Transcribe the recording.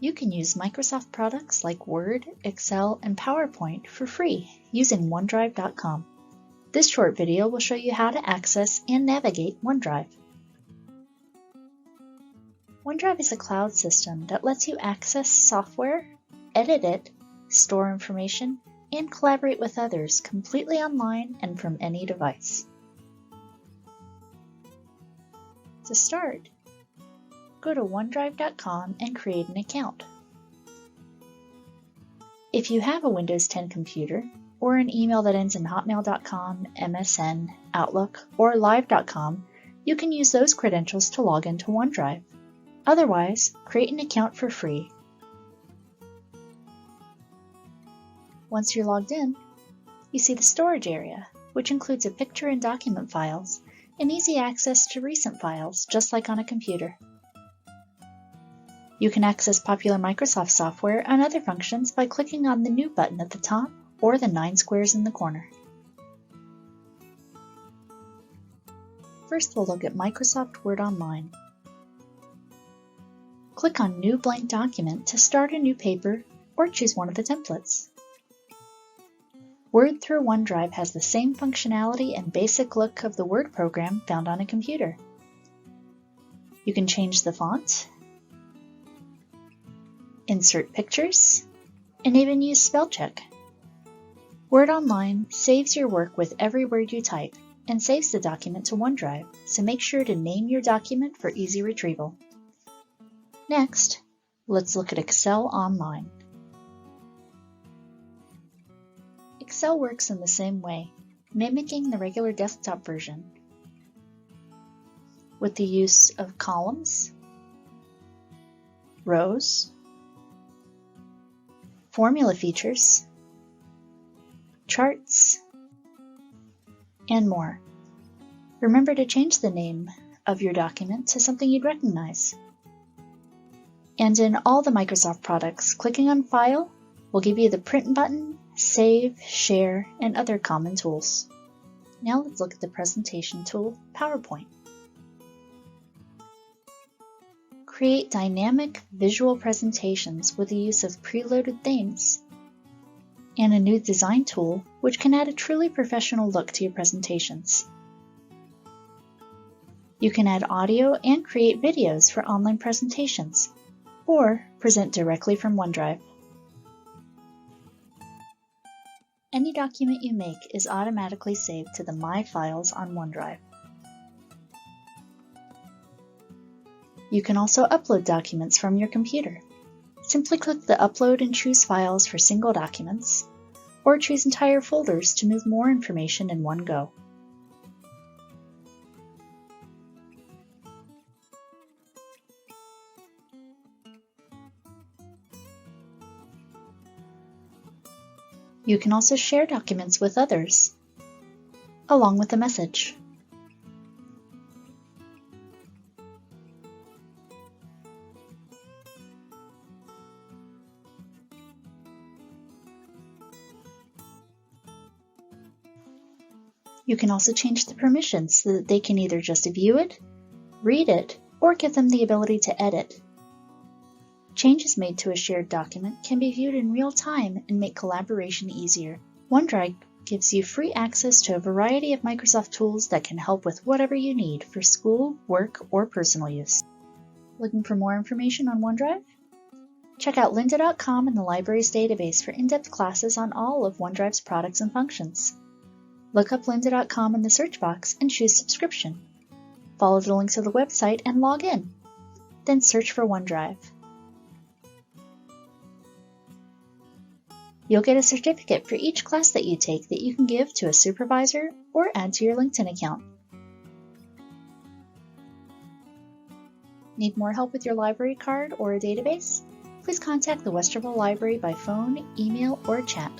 You can use Microsoft products like Word, Excel, and PowerPoint for free using OneDrive.com. This short video will show you how to access and navigate OneDrive. OneDrive is a cloud system that lets you access software, edit it, store information, and collaborate with others completely online and from any device. To start, go to OneDrive.com and create an account. If you have a Windows 10 computer or an email that ends in hotmail.com, MSN, Outlook, or live.com, you can use those credentials to log into OneDrive. Otherwise, create an account for free. Once you're logged in, you see the storage area, which includes a picture and document files, and easy access to recent files, just like on a computer. You can access popular Microsoft software and other functions by clicking on the New button at the top or the 9 squares in the corner. First, we'll look at Microsoft Word Online. Click on New Blank Document to start a new paper or choose one of the templates. Word through OneDrive has the same functionality and basic look of the Word program found on a computer. You can change the font, insert pictures, and even use spell check. Word Online saves your work with every word you type and saves the document to OneDrive, so make sure to name your document for easy retrieval. Next, let's look at Excel Online. Excel works in the same way, mimicking the regular desktop version, with the use of columns, rows, formula features, charts, and more. Remember to change the name of your document to something you'd recognize. And in all the Microsoft products, clicking on File will give you the Print button, Save, Share, and other common tools. Now let's look at the presentation tool, PowerPoint. Create dynamic visual presentations with the use of preloaded themes, and a new design tool which can add a truly professional look to your presentations. You can add audio and create videos for online presentations, or present directly from OneDrive. Any document you make is automatically saved to the My Files on OneDrive. You can also upload documents from your computer. Simply click the Upload and choose files for single documents, or choose entire folders to move more information in one go. You can also share documents with others, along with a message. You can also change the permissions so that they can either just view it, read it, or give them the ability to edit. Changes made to a shared document can be viewed in real time and make collaboration easier. OneDrive gives you free access to a variety of Microsoft tools that can help with whatever you need for school, work, or personal use. Looking for more information on OneDrive? Check out lynda.com and the library's database for in-depth classes on all of OneDrive's products and functions. Look up lynda.com in the search box and choose subscription. Follow the link to the website and log in. Then search for OneDrive. You'll get a certificate for each class that you take that you can give to a supervisor or add to your LinkedIn account. Need more help with your library card or a database? Please contact the Westerville Library by phone, email, or chat.